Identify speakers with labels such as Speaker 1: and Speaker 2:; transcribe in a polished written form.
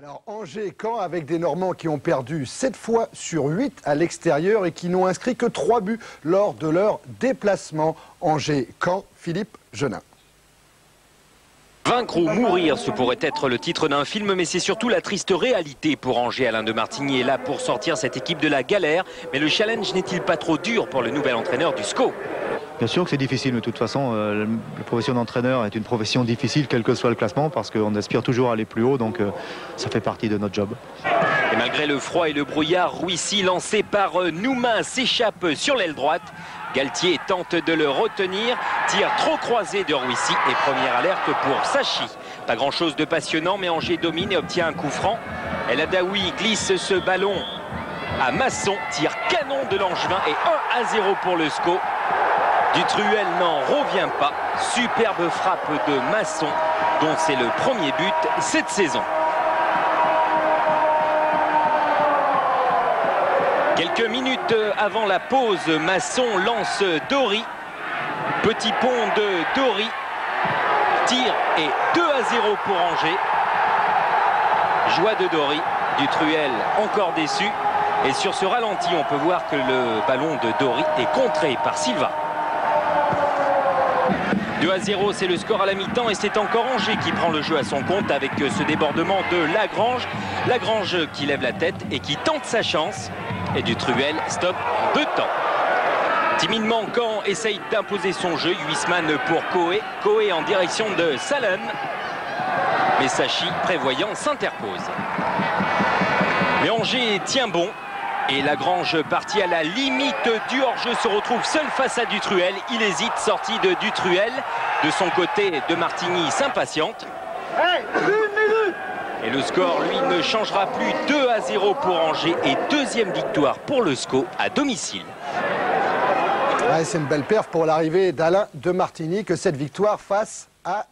Speaker 1: Alors Angers-Caen avec des Normands qui ont perdu 7 fois sur 8 à l'extérieur et qui n'ont inscrit que 3 buts lors de leur déplacement. Angers-Caen, Philippe Genin.
Speaker 2: Vaincre ou mourir, ce pourrait être le titre d'un film, mais c'est surtout la triste réalité pour Angers. Alain de Martigny est là pour sortir cette équipe de la galère, mais le challenge n'est-il pas trop dur pour le nouvel entraîneur du SCO?
Speaker 3: Bien sûr que c'est difficile, mais de toute façon, la profession d'entraîneur est une profession difficile, quel que soit le classement, parce qu'on aspire toujours à aller plus haut, donc ça fait partie de notre job.
Speaker 2: Et malgré le froid et le brouillard, Rouissy, lancé par Nouma, s'échappe sur l'aile droite. Galtier tente de le retenir, tir trop croisé de Rouissy et première alerte pour Sachi. Pas grand chose de passionnant, mais Angers domine et obtient un coup franc. El Adaoui glisse ce ballon à Masson, tir canon de Langevin et 1-0 pour le SCO. Dutruel n'en revient pas, superbe frappe de Masson dont c'est le premier but cette saison. Quelques minutes avant la pause, Masson lance Dory. Petit pont de Dory. Tir et 2-0 pour Angers. Joie de Dory. Dutruel encore déçu. Et sur ce ralenti, on peut voir que le ballon de Dory est contré par Silva. 2-0, c'est le score à la mi-temps et c'est encore Angers qui prend le jeu à son compte avec ce débordement de Lagrange. Lagrange qui lève la tête et qui tente sa chance. Et Dutruel stoppe en 2 temps. Timidement, Caen essaye d'imposer son jeu. Huisman pour Coé. Coé en direction de Salem. Mais Sachi, prévoyant, s'interpose. Mais Angers tient bon. Et Lagrange, parti à la limite du hors-jeu, se retrouve seul face à Dutruel. Il hésite, sortie de Dutruel. De son côté, de Martigny s'impatiente.
Speaker 4: Hey, 1 minute!
Speaker 2: Et le score, lui, ne changera plus. 2-0 pour Angers et deuxième victoire pour le SCO à domicile.
Speaker 1: Ouais, c'est une belle perf pour l'arrivée d'Alain de Martigny que cette victoire face à